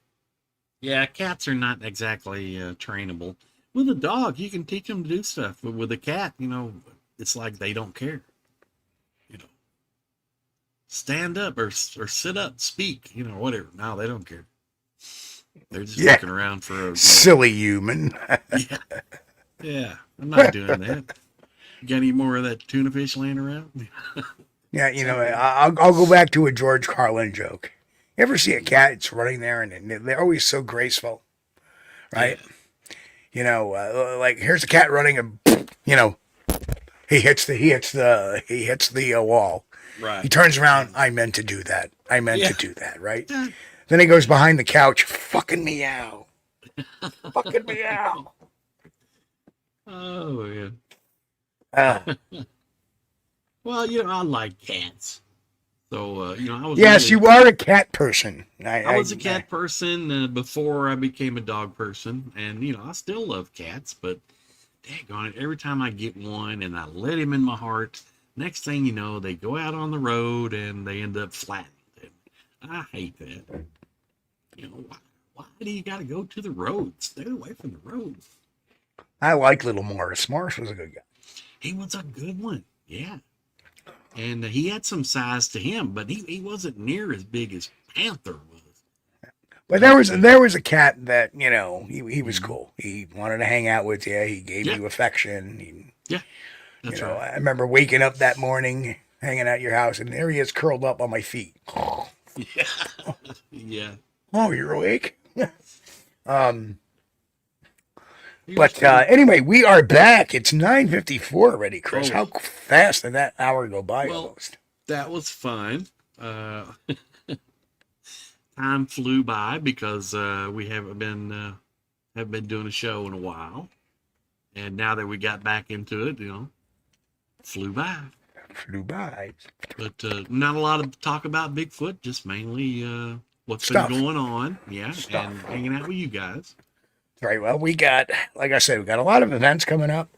yeah, cats are not exactly trainable. With a dog, you can teach them to do stuff. But with a cat, it's like they don't care. Stand up or sit up, speak, whatever. No, they don't care. They're just looking around for a silly human. Yeah, I'm not doing that. You got any more of that tuna fish laying around? Yeah, I'll go back to a George Carlin joke. You ever see a cat? It's running there, and they're always so graceful, right? Yeah. Like here's a cat running, and he hits the wall. Right. He turns around. I meant to do that. To do that, right? Then he goes behind the couch, fucking meow, fucking meow. Oh yeah. Well, I like cats. So, I was. Yes, you are a cat person. I was a cat person before I became a dog person. And, I still love cats. But, daggone it, every time I get one and I let him in my heart, next thing you know, they go out on the road and they end up flattened. And I hate that. Why do you got to go to the road? Stay away from the road. I like little Morris. Morris was a good guy. He was a good one. Yeah. And he had some size to him, but he wasn't near as big as Panther was. But there was a cat that, he was cool. He wanted to hang out with you. He gave you affection. That's right. I remember waking up that morning, hanging out at your house, and there he is curled up on my feet. Yeah. Yeah. Oh, you're awake? But anyway, we are back. It's 9:54 already, Chris. How fast did that hour go by almost? That was fun. Time flew by because we haven't been doing a show in a while. And now that we got back into it, flew by. Flew by. But not a lot of talk about Bigfoot, just mainly what's been going on. Yeah, and hanging out with you guys. Right. Well, we got, like I said, we got a lot of events coming up.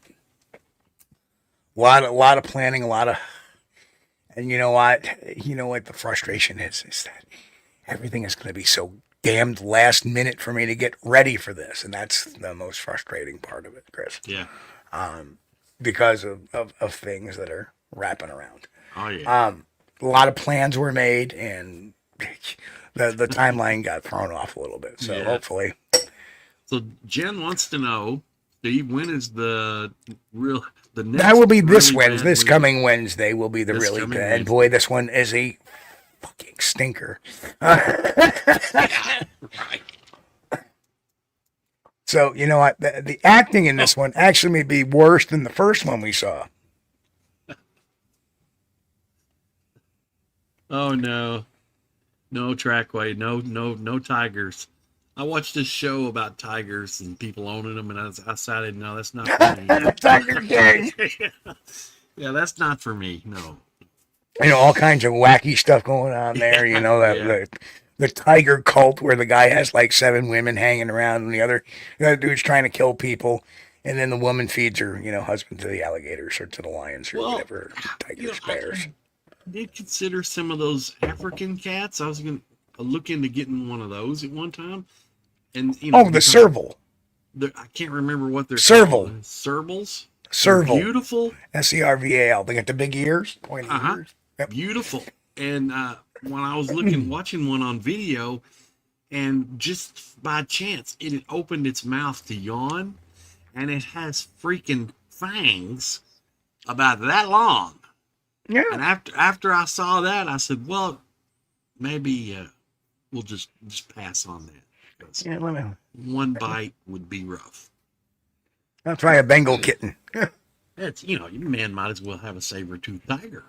A lot of planning, and you know what the frustration is that everything is going to be so damned last minute for me to get ready for this. And that's the most frustrating part of it, Chris. Yeah. Because of things that are wrapping around. Oh, yeah. A lot of plans were made and the timeline got thrown off a little bit. So hopefully. So Jen wants to know, Steve, when is the next? That will be this Wednesday. This coming Wednesday will be the really bad. Wednesday. Boy, this one is a fucking stinker. Right. So, you know what? The acting in this one actually may be worse than the first one we saw. Oh, no. No trackway. No tigers. I watched this show about tigers and people owning them, and I decided, no, that's not for me. Tiger King. Yeah, that's not for me. No. All kinds of wacky stuff going on there. The tiger cult where the guy has like 7 women hanging around, and the other dude's trying to kill people, and then the woman feeds her, husband to the alligators or to the lions or whatever. Tigers, bears. I did consider some of those African cats. I was going to look into getting one of those at one time. And the serval. I can't remember what they're serval. Called. Servals. Serval. Beautiful. SERVAL. They got the big ears, pointy ears. Yep. Beautiful. And when I was watching one on video, and just by chance, it had opened its mouth to yawn, and it has freaking fangs about that long. Yeah. And after I saw that, I said, well, maybe we'll just pass on that. 'Cause Yeah, let me. one bite would be rough. I'll try a Bengal kitten. It's, you man might as well have a saber-toothed tiger.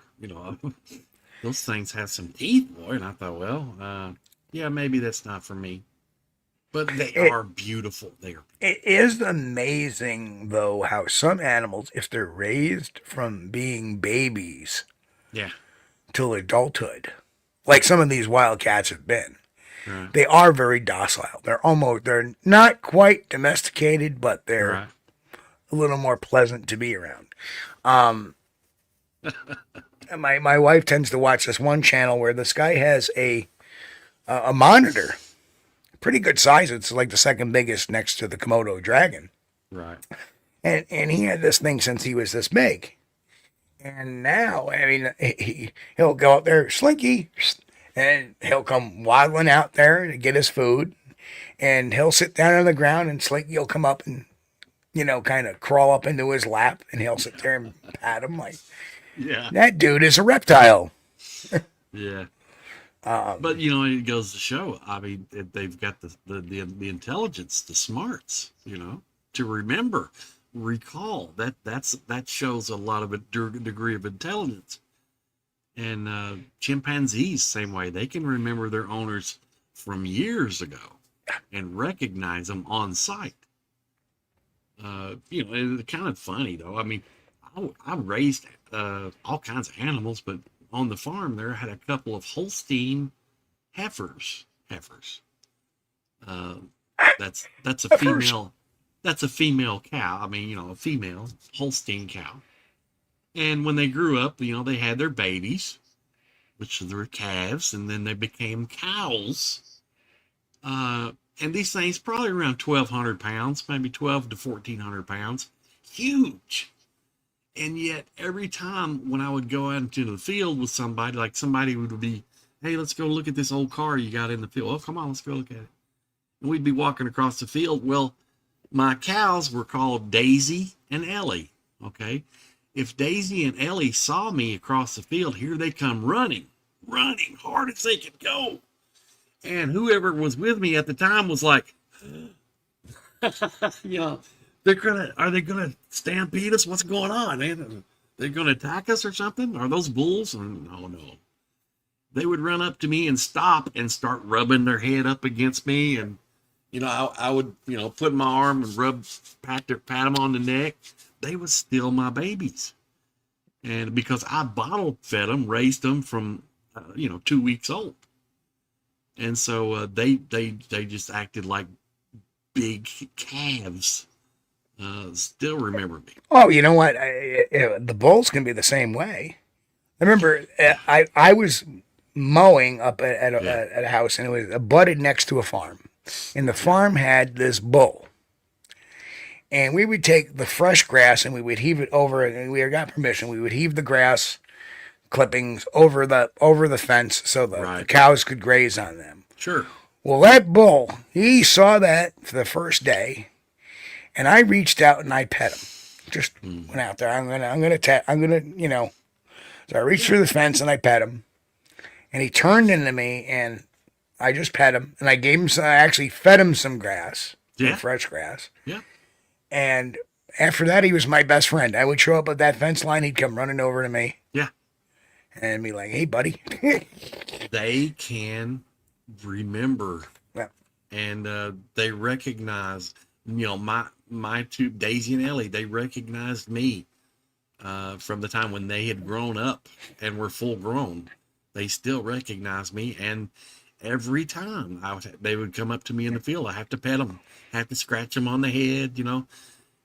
Those things have some teeth, boy. And I thought, well, yeah, maybe that's not for me. But they are beautiful. It is amazing, though, how some animals, if they're raised from being babies Yeah. till adulthood, like some of these wild cats have been, Right. they are very docile. They're not quite domesticated, but they're Right. a little more pleasant to be around. My wife tends to watch this one channel where this guy has a monitor, pretty good size. It's like the second biggest next to the Komodo dragon. Right. And he had this thing since he was this big. And now, I mean, he'll go out there, Slinky, and he'll come waddling out there to get his food. And he'll sit down on the ground, and Slinky will come up and, kind of crawl up into his lap, and he'll sit there and pat him like, Yeah. that dude is a reptile. Yeah. But it goes to show. I mean, they've got the intelligence, the smarts, to remember, recall. That shows a lot of a degree of intelligence. And chimpanzees, same way, they can remember their owners from years ago and recognize them on sight. It's kind of funny though. I mean, I raised all kinds of animals, but on the farm there, I had a couple of Holstein heifers. That's a female. That's a female cow. I mean, a female Holstein cow. And when they grew up, they had their babies, which were calves, and then they became cows. And these things probably around 1,200 pounds, maybe 12 to 1,400 pounds, huge. And yet, every time when I would go out into the field with somebody, like somebody would be, hey, let's go look at this old car you got in the field. Oh, come on, let's go look at it. And we'd be walking across the field. Well, my cows were called Daisy and Ellie, okay? If Daisy and Ellie saw me across the field, here they come running hard as they could go. And whoever was with me at the time was like, are they gonna stampede us? What's going on? They're gonna attack us or something? Are those bulls? And no. They would run up to me and stop and start rubbing their head up against me. And, I would, put my arm and pat them on the neck. They would steal my babies. And because I bottle fed them, raised them from, 2 weeks old. And so they just acted like big calves. Still remember me. Oh, you know what? The bulls can be the same way. I remember I was mowing up at a house, and it was abutted next to a farm. And the farm had this bull. And we would take the fresh grass and we would heave it over, and we got permission. We would heave the grass clippings over the fence so the cows could graze on them. Sure. Well, that bull, he saw that for the first day, and I reached out and I pet him. Just went out there. So I reached through the fence and I pet him, and he turned into me, and I just pet him, and I actually fed him some grass, fresh grass. Yeah. And after that, he was my best friend. I would show up at that fence line, he'd come running over to me. Yeah. And be like, hey, buddy. They can remember. Yeah. And they recognize, my two, Daisy and Ellie, they recognized me from the time when they had grown up and were full grown. They still recognize me. And every time they would come up to me in the field, I have to pet them, have to scratch them on the head,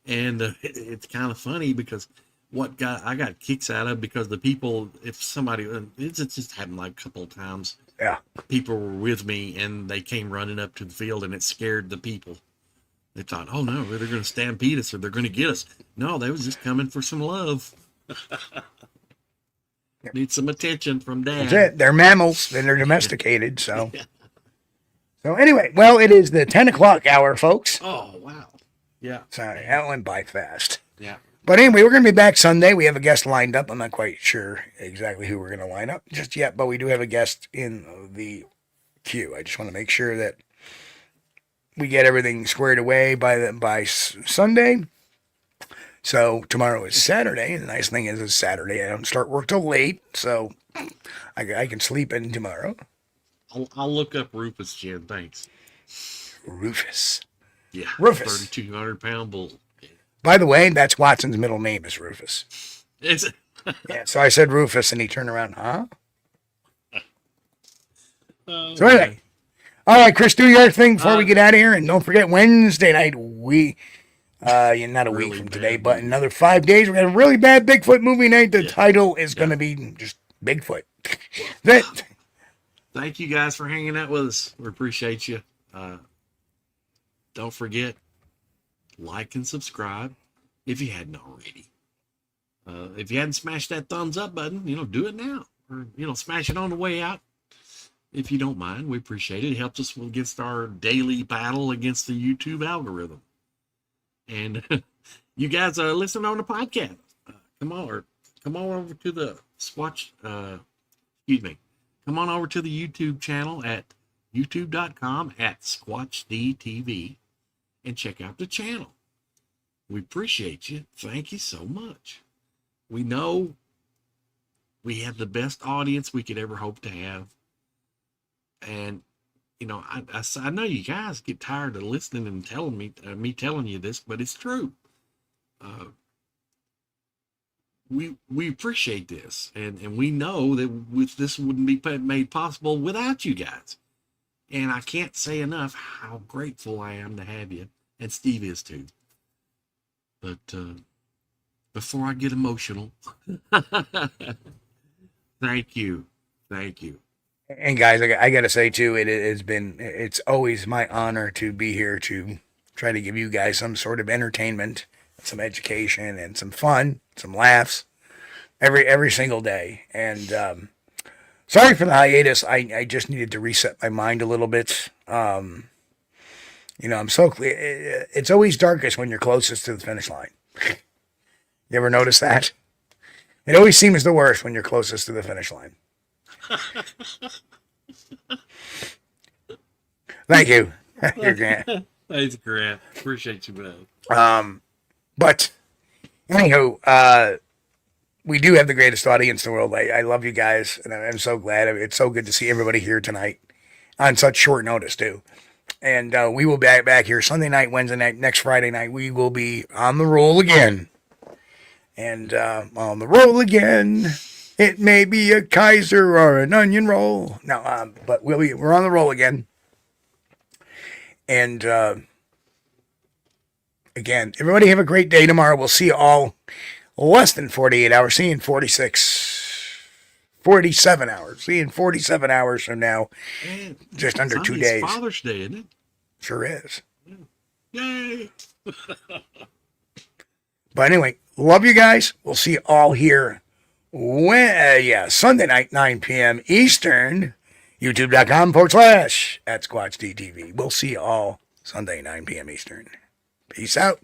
And it's kind of funny because I got kicks out of, because the people, if somebody, it's just happened like a couple of times. Yeah. People were with me and they came running up to the field, and it scared the people. They thought, oh no, they're going to stampede us or they're going to get us. No, they was just coming for some love. Need some attention from Dad. That's it. They're mammals and they're domesticated. So, So anyway, well, it is the 10 o'clock hour, folks. Oh, wow. Yeah. Sorry, that went by fast. Yeah. But anyway, we're going to be back Sunday. We have a guest lined up. I'm not quite sure exactly who we're going to line up just yet, but we do have a guest in the queue. I just want to make sure that we get everything squared away by Sunday. So tomorrow is Saturday. The nice thing is it's Saturday. I don't start work till late, so I can sleep in tomorrow. I'll look up Rufus, Jen. Thanks. Rufus. Yeah. Rufus. 3,200-pound bull. By the way, that's Watson's middle name is Rufus. Is it? Yeah, so I said Rufus, and he turned around, huh? Oh, So anyway. All right, Chris, do your thing before we get out of here. And don't forget, Wednesday night, not a week Really from today, bad but movie. another 5 days, we're going to have a really bad Bigfoot movie night. The title is going to be just Bigfoot. That. Thank you guys for hanging out with us. We appreciate you. Don't forget, like and subscribe if you hadn't already. If you hadn't smashed that thumbs up button, do it now. Or, smash it on the way out. If you don't mind, we appreciate it. It helps us against our daily battle against the YouTube algorithm. And you guys are listening on the podcast. Come on over to the Come on over to the YouTube channel at youtube.com/SquatchD and check out the channel. We appreciate you. Thank you so much. We know we have the best audience we could ever hope to have. And, I know you guys get tired of listening and telling me telling you this, but it's true. We appreciate this, and we know that this wouldn't be made possible without you guys. And I can't say enough how grateful I am to have you, and Steve is too. But before I get emotional, thank you. And guys, I got to say too, it's always my honor to be here to try to give you guys some sort of entertainment, some education, and some fun, some laughs every single day. And sorry for the hiatus. I just needed to reset my mind a little bit. I'm so clear. It's always darkest when you're closest to the finish line. You ever notice that? It always seems the worst when you're closest to the finish line. Thank you. You're Grant. Thanks, Grant. Appreciate you both. But anyhow, we do have the greatest audience in the world. I love you guys, and I'm so glad. It's so good to see everybody here tonight on such short notice too. And we will be back here Sunday night, Wednesday night, next Friday night. We will be on the roll again. And on the roll again. It may be a Kaiser or an onion roll. No, but we're on the roll again. And again, everybody have a great day tomorrow. We'll see you all less than 48 hours. See you in 47 hours. See you in 47 hours from now. Man, just under 2 Sunday's days. Father's Day, isn't it? Sure is. Yay! But anyway, love you guys. We'll see you all here. Sunday night, 9 p.m. Eastern, youtube.com/@SquatchDTV. We'll see you all Sunday, 9 p.m. Eastern. Peace out.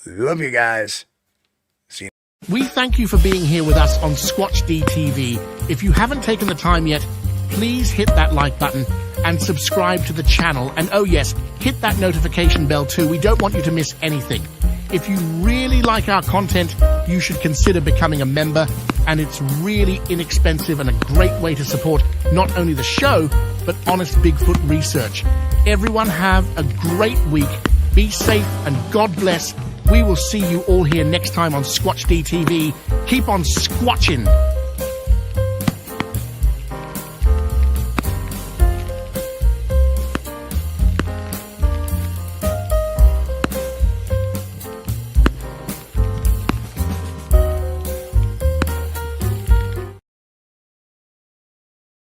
Love you guys. See you. We thank you for being here with us on Squatch-D TV. If you haven't taken the time yet, please hit that like button and subscribe to the channel. And oh yes, hit that notification bell too. We don't want you to miss anything. If you really like our content, you should consider becoming a member, and it's really inexpensive and a great way to support not only the show, but honest Bigfoot research. Everyone have a great week. Be safe and God bless. We will see you all here next time on Squatch-D TV. Keep on squatching.